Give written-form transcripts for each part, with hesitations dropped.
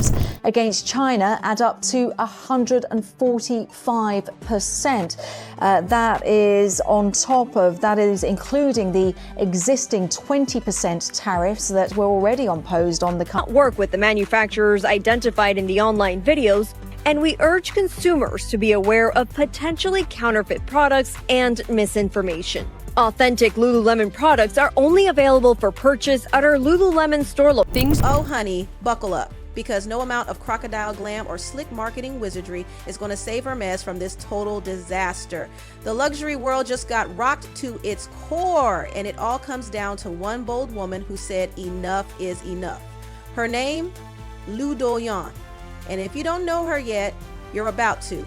tariffs against China add up to 145%. That is including the existing 20% tariffs that were already imposed on the country. Work with the manufacturers identified in the online videos, and we urge consumers to be aware of potentially counterfeit products and misinformation. Authentic Lululemon products are only available for purchase at our Lululemon store. Oh, honey, buckle up, because no amount of crocodile glam or slick marketing wizardry is going to save Hermès from this total disaster. The luxury world just got rocked to its core, and it all comes down to one bold woman who said enough is enough. Her name, Lu Doyan. And if you don't know her yet, you're about to.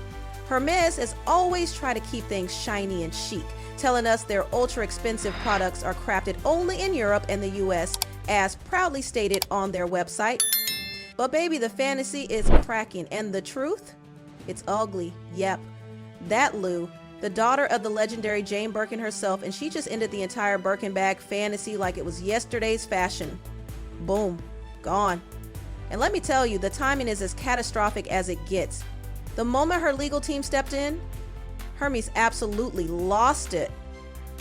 Hermès has always tried to keep things shiny and chic, telling us their ultra-expensive products are crafted only in Europe and the US, as proudly stated on their website. But baby, the fantasy is cracking, and the truth? It's ugly. Yep, that Lu, the daughter of the legendary Jane Birkin herself, and she just ended the entire Birkin bag fantasy like it was yesterday's fashion. Boom, gone. And let me tell you, the timing is as catastrophic as it gets. The moment her legal team stepped in, Hermès absolutely lost it.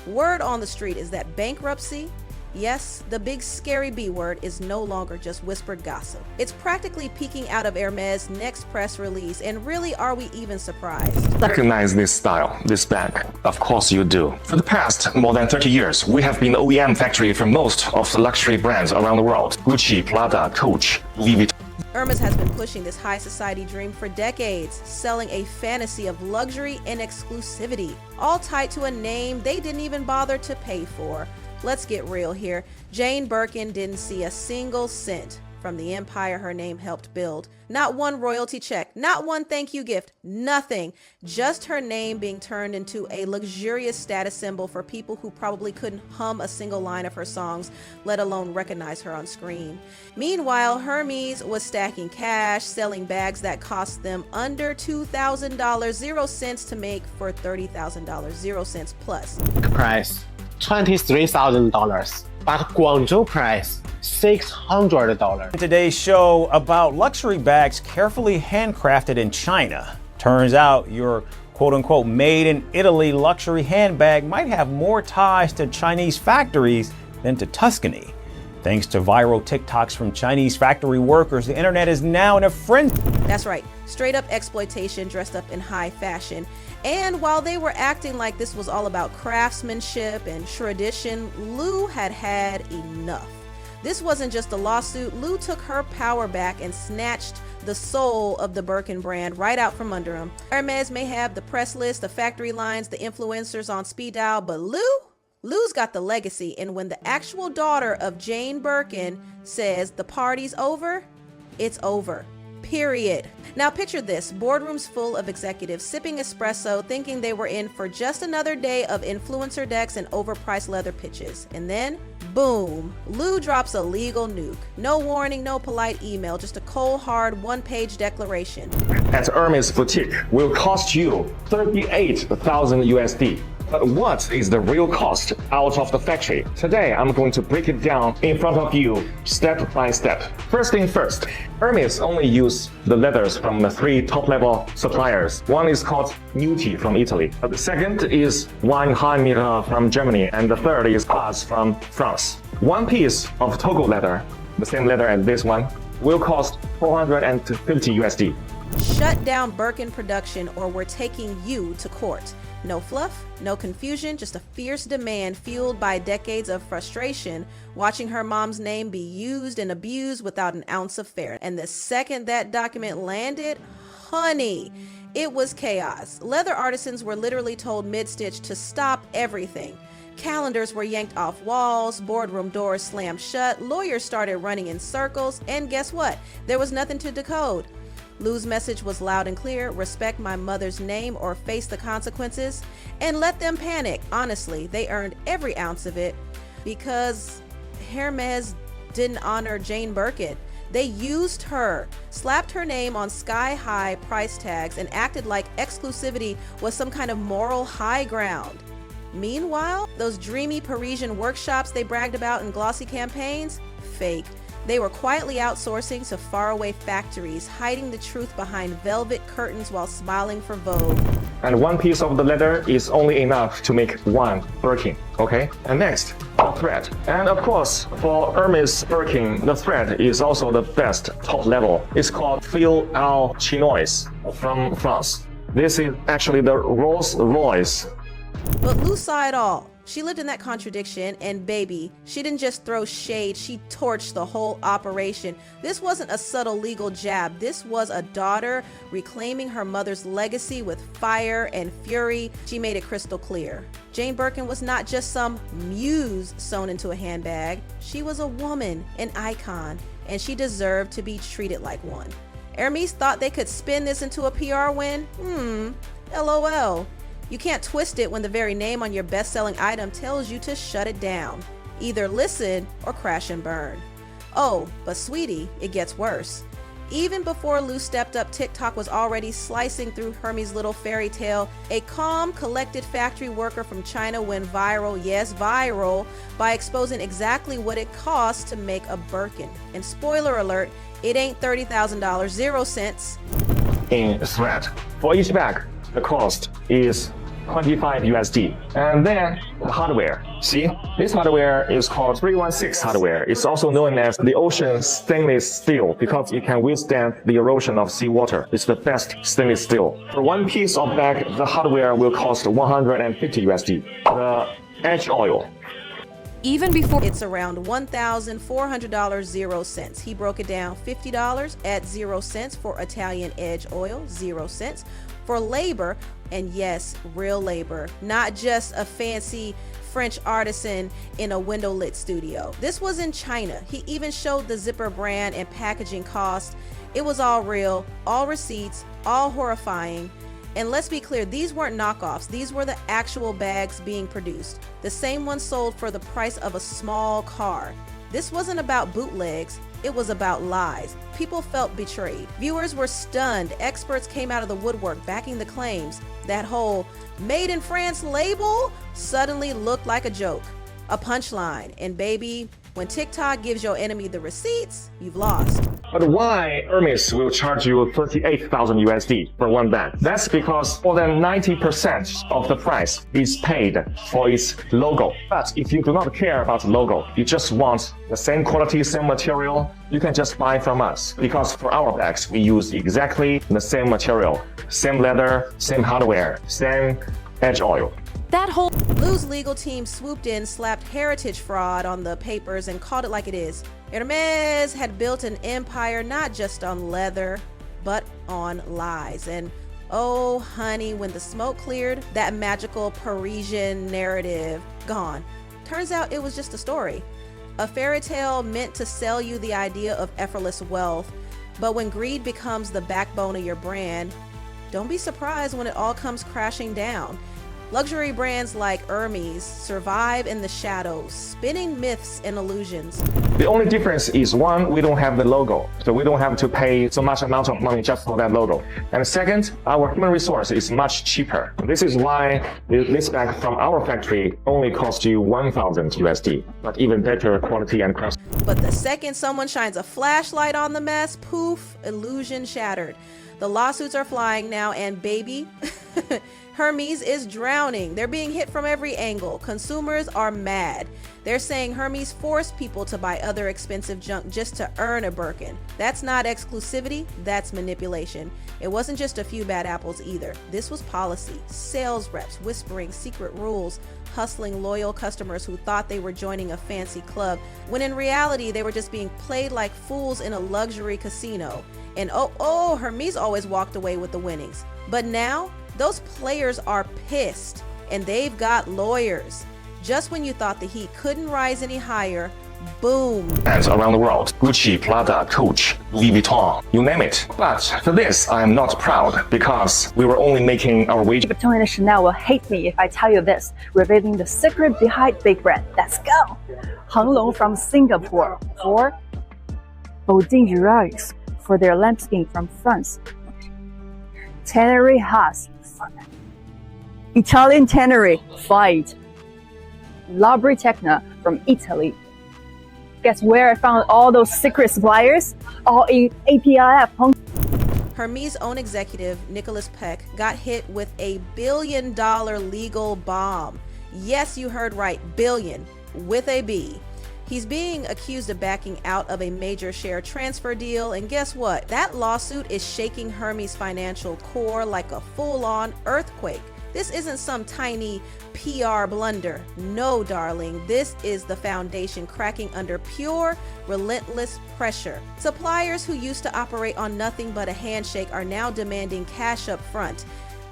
Word on the street is that bankruptcy, yes, the big scary B word, is no longer just whispered gossip. It's practically peeking out of Hermès' next press release, and really, are we even surprised? Recognize this style, this bag? Of course you do. For the past more than 30 years, we have been the OEM factory for most of the luxury brands around the world. Gucci, Prada, Coach, Louis Vuitton. Hermès has been pushing this high society dream for decades, selling a fantasy of luxury and exclusivity, all tied to a name they didn't even bother to pay for. Let's get real here. Jane Birkin didn't see a single cent from the empire her name helped build. Not one royalty check, not one thank you gift, nothing. Just her name being turned into a luxurious status symbol for people who probably couldn't hum a single line of her songs, let alone recognize her on screen. Meanwhile, Hermès was stacking cash, selling bags that cost them under $2,000, 0 cents to make for $30,000, 0 cents plus. Price $23,000, but Guangzhou price $600. Today's show about luxury bags carefully handcrafted in China. Turns out your quote-unquote made in Italy luxury handbag might have more ties to Chinese factories than to Tuscany. Thanks to viral TikToks from Chinese factory workers, the internet is now in a frenzy. That's right, straight up exploitation dressed up in high fashion. And while they were acting like this was all about craftsmanship and tradition, Lu had had enough. This wasn't just a lawsuit. Lu took her power back and snatched the soul of the Birkin brand right out from under him. Hermès may have the press list, the factory lines, the influencers on speed dial, but Lu's got the legacy. And when the actual daughter of Jane Birkin says the party's over, it's over. Period. Now picture this, boardrooms full of executives sipping espresso, thinking they were in for just another day of influencer decks and overpriced leather pitches. And then, boom, Lu drops a legal nuke. No warning, no polite email, just a cold hard one-page declaration. At Hermès boutique will cost you 38,000 USD. But what is the real cost out of the factory? Today, I'm going to break it down in front of you, step by step. First thing first, Hermès only use the leathers from the 3 top-level suppliers. One is called Nuti from Italy. The second is Vane from Germany, and the third is Paz from France. One piece of Togo leather, the same leather as this one, will cost 450 USD. Shut down Birkin production or we're taking you to court. No fluff, no confusion, just a fierce demand fueled by decades of frustration, watching her mom's name be used and abused without an ounce of fairness. And the second that document landed, honey, it was chaos. Leather artisans were literally told mid-stitch to stop everything. Calendars were yanked off walls, boardroom doors slammed shut, lawyers started running in circles, and guess what? There was nothing to decode. Lu's message was loud and clear: respect my mother's name or face the consequences. And let them panic. Honestly, they earned every ounce of it because Hermès didn't honor Jane Birkin. They used her, slapped her name on sky-high price tags, and acted like exclusivity was some kind of moral high ground. Meanwhile, those dreamy Parisian workshops they bragged about in glossy campaigns, fake. They were quietly outsourcing to faraway factories, hiding the truth behind velvet curtains while smiling for Vogue. And one piece of the leather is only enough to make one Birkin, okay? And next, the thread. And of course, for Hermès Birkin, the thread is also the best top level. It's called fil à chinois from France. This is actually the Rolls Royce. But Lou saw it all. She lived in that contradiction, and baby, she didn't just throw shade, she torched the whole operation. This wasn't a subtle legal jab. This was a daughter reclaiming her mother's legacy with fire and fury. She made it crystal clear. Jane Birkin was not just some muse sewn into a handbag. She was a woman, an icon, and she deserved to be treated like one. Hermès thought they could spin this into a PR win? LOL. You can't twist it when the very name on your best-selling item tells you to shut it down. Either listen or crash and burn. Oh, but sweetie, it gets worse. Even before Lou stepped up, TikTok was already slicing through Hermès' little fairy tale. A calm, collected factory worker from China went viral, yes, viral, by exposing exactly what it costs to make a Birkin. And spoiler alert, it ain't $30,000, 0 cents. In thread. For each bag, the cost is 25 USD. And then the hardware. See, this hardware is called 316 hardware. It's also known as the ocean stainless steel because it can withstand the erosion of seawater. It's the best stainless steel. For one piece of bag, the hardware will cost 150 USD. The edge oil. Even before It's around $1,400, 0 cents. He broke it down $50 at 0 cents for Italian edge oil, 0 cents. For labor, and yes, real labor, not just a fancy French artisan in a window-lit studio. This was in China. He even showed the zipper brand and packaging cost. It was all real, all receipts, all horrifying. And let's be clear, these weren't knockoffs. These were the actual bags being produced. The same ones sold for the price of a small car. This wasn't about bootlegs. It was about lies. People felt betrayed. Viewers were stunned. Experts came out of the woodwork backing the claims. That whole made in France label suddenly looked like a joke, a punchline. And baby, when TikTok gives your enemy the receipts, you've lost. But why Hermès will charge you 38,000 USD for one bag? That's because more than 90% of the price is paid for its logo. But if you do not care about the logo, you just want the same quality, same material, you can just buy from us. Because for our bags, we use exactly the same material, same leather, same hardware, same edge oil. that whole Lou's legal team swooped in, slapped heritage fraud on the papers, and called it like it is. Hermès had built an empire not just on leather, but on lies. And oh, honey, when the smoke cleared, that magical Parisian narrative gone. Turns out it was just a story. A fairy tale meant to sell you the idea of effortless wealth. But when greed becomes the backbone of your brand, don't be surprised when it all comes crashing down. Luxury brands like Hermès survive in the shadows, spinning myths and illusions. The only difference is, one, we don't have the logo, so we don't have to pay so much amount of money just for that logo. And second, our human resource is much cheaper. This is why this bag from our factory only costs you 1,000 USD, but even better quality and cost. But the second someone shines a flashlight on the mess, poof, illusion shattered. The lawsuits are flying now, and baby, Hermès is drowning. They're being hit from every angle. Consumers are mad. They're saying Hermès forced people to buy other expensive junk just to earn a Birkin. That's not exclusivity, that's manipulation. It wasn't just a few bad apples either. This was policy. Sales reps whispering secret rules, hustling loyal customers who thought they were joining a fancy club, when in reality they were just being played like fools in a luxury casino. And oh, Hermès always walked away with the winnings. But now, those players are pissed, and they've got lawyers. Just when you thought the heat couldn't rise any higher, boom. Brands around the world, Gucci, Prada, Coach, Louis Vuitton, you name it. But for this, I am not proud because we were only making our wage. Vuitton and Chanel will hate me if I tell you this, revealing the secret behind big brand. Let's go! Hang Long from Singapore, or Boudin for their lambskin from France. Tannery Haas, Italian Tannery, Fight. Labri Tecna from Italy. Guess where I found all those secret suppliers? All in APIF. Hermès' own executive, Nicholas Peck, got hit with a $1 billion legal bomb. Yes, you heard right, billion, with a B. He's being accused of backing out of a major share transfer deal, and guess what? That lawsuit is shaking Hermès' financial core like a full-on earthquake. This isn't some tiny PR blunder. No, darling, this is the foundation cracking under pure, relentless pressure. Suppliers who used to operate on nothing but a handshake are now demanding cash up front.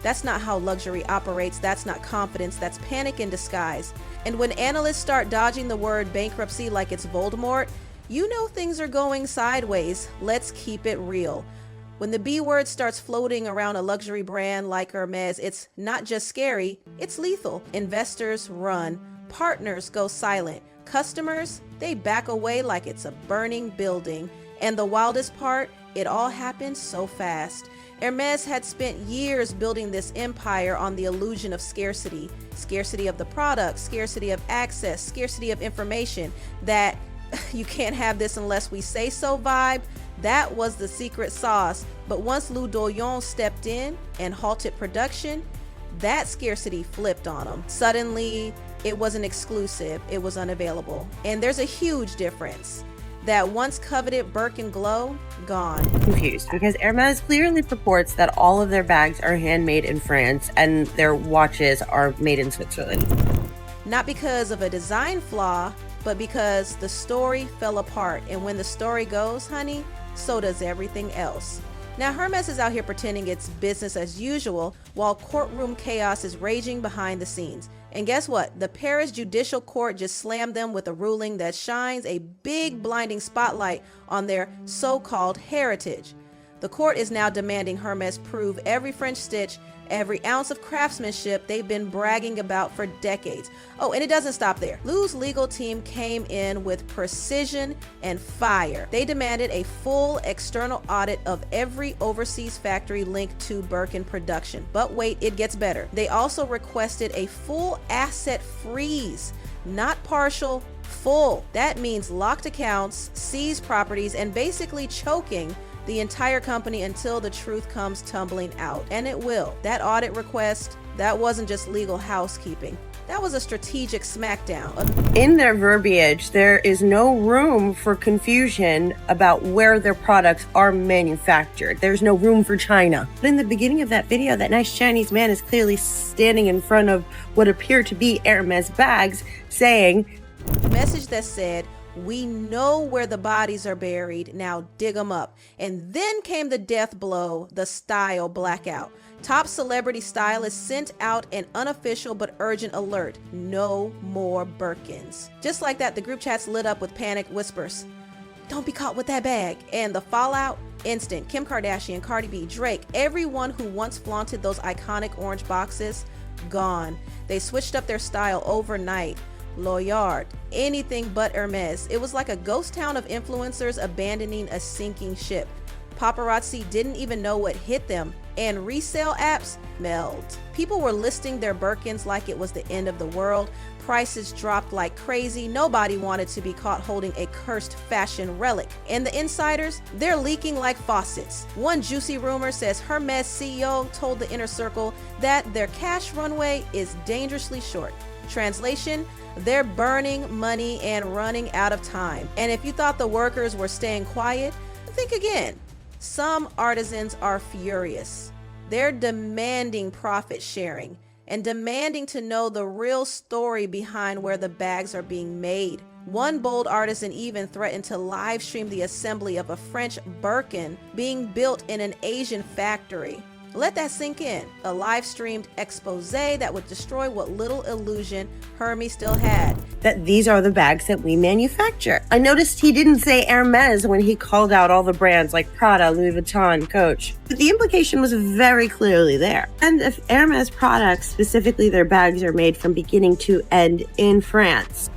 That's not how luxury operates. That's not confidence. That's panic in disguise. And when analysts start dodging the word bankruptcy like it's Voldemort, you know things are going sideways. Let's keep it real. When the B word starts floating around a luxury brand like Hermès, it's not just scary, it's lethal. Investors run, partners go silent, customers, they back away like it's a burning building. And the wildest part, it all happened so fast. Hermès had spent years building this empire on the illusion of scarcity. Scarcity of the product, scarcity of access, scarcity of information, that you can't have this unless we say so vibe. That was the secret sauce. But once Lou Doyon stepped in and halted production, that scarcity flipped on them. Suddenly, it wasn't exclusive, it was unavailable. And there's a huge difference. That once coveted Birkin glow, gone. Confused because Hermès clearly purports that all of their bags are handmade in France and their watches are made in Switzerland. Not because of a design flaw, but because the story fell apart. And when the story goes, honey, so does everything else. Now, Hermès is out here pretending it's business as usual while courtroom chaos is raging behind the scenes. And guess what? The Paris Judicial Court just slammed them with a ruling that shines a big blinding spotlight on their so-called heritage. The court is now demanding Hermès prove every French stitch, every ounce of craftsmanship they've been bragging about for decades. Oh, and it doesn't stop there. Lou's legal team came in with precision and fire. They demanded a full external audit of every overseas factory linked to Birkin production. But wait, it gets better. They also requested a full asset freeze, not partial, full. That means locked accounts, seized properties, and basically choking the entire company until the truth comes tumbling out. And it will. That audit request, that wasn't just legal housekeeping. That was a strategic smackdown. In their verbiage, there is no room for confusion about where their products are manufactured. There's no room for China. But in the beginning of that video, that nice Chinese man is clearly standing in front of what appear to be Hermès bags saying, a message that said, "We know where the bodies are buried, now dig them up." And then came the death blow, the style blackout. Top celebrity stylists sent out an unofficial but urgent alert: no more Birkins. Just like that, the group chats lit up with panic whispers. Don't be caught with that bag. And the fallout, instant. Kim Kardashian, Cardi B, Drake, everyone who once flaunted those iconic orange boxes, gone. They switched up their style overnight. Loyard, anything but Hermès. It was like a ghost town of influencers abandoning a sinking ship. Paparazzi didn't even know what hit them, and resale apps meld. People were listing their Birkins like it was the end of the world. Prices dropped like crazy. Nobody wanted to be caught holding a cursed fashion relic. And the insiders, they're leaking like faucets. One juicy rumor says Hermès CEO told the Inner Circle that their cash runway is dangerously short. Translation: they're burning money and running out of time. And if you thought the workers were staying quiet, think again. Some artisans are furious. They're demanding profit sharing and demanding to know the real story behind where the bags are being made. One bold artisan even threatened to live stream the assembly of a French Birkin being built in an Asian factory. Let that sink in. A live-streamed expose that would destroy what little illusion Hermès still had. That these are the bags that we manufacture. I noticed he didn't say Hermès when he called out all the brands like Prada, Louis Vuitton, Coach. But the implication was very clearly there. And if Hermès products, specifically their bags, are made from beginning to end in France.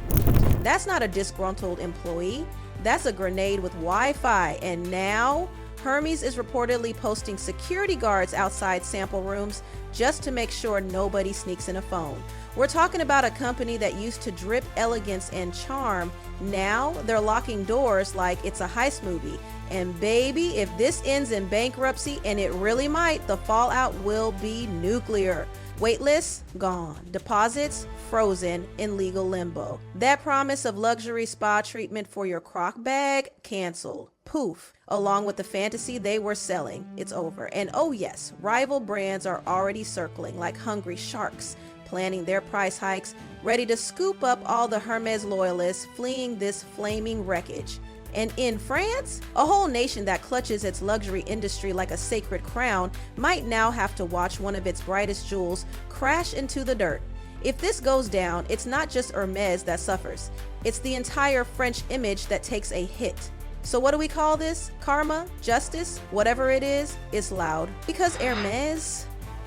That's not a disgruntled employee. That's a grenade with Wi-Fi. And now Hermès is reportedly posting security guards outside sample rooms just to make sure nobody sneaks in a phone. We're talking about a company that used to drip elegance and charm. Now they're locking doors like it's a heist movie. And baby, if this ends in bankruptcy, and it really might, the fallout will be nuclear. Waitlists gone. Deposits frozen in legal limbo. That promise of luxury spa treatment for your croc bag canceled. Poof. Along with the fantasy they were selling, it's over. And oh yes, rival brands are already circling like hungry sharks, planning their price hikes, ready to scoop up all the Hermès loyalists fleeing this flaming wreckage. And in France, a whole nation that clutches its luxury industry like a sacred crown might now have to watch one of its brightest jewels crash into the dirt. If this goes down, it's not just Hermès that suffers. It's the entire French image that takes a hit. So what do we call this? Karma? Justice? Whatever it is, it's loud. Because Hermès,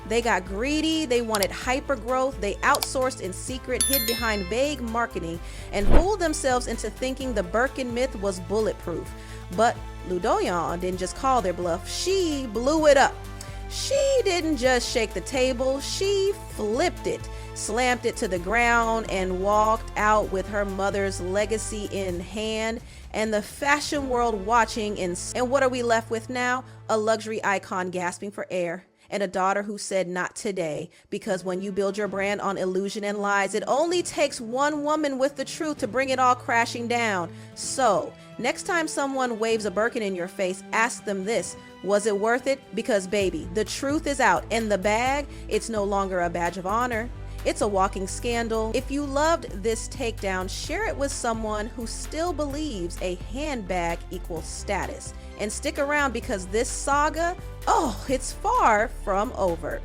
they got greedy, they wanted hyper growth, they outsourced in secret, hid behind vague marketing, and fooled themselves into thinking the Birkin myth was bulletproof. But Ludoyan didn't just call their bluff, she blew it up. She didn't just shake the table, she flipped it, slammed it to the ground, and walked out with her mother's legacy in hand, and the fashion world watching. And what are we left with now? A luxury icon gasping for air, and a daughter who said not today, because when you build your brand on illusion and lies, it only takes one woman with the truth to bring it all crashing down. So next time someone waves a Birkin in your face, ask them this: was it worth it? Because baby, the truth is out, and the bag, it's no longer a badge of honor. It's a walking scandal. If you loved this takedown, share it with someone who still believes a handbag equals status. And stick around, because this saga, it's far from over.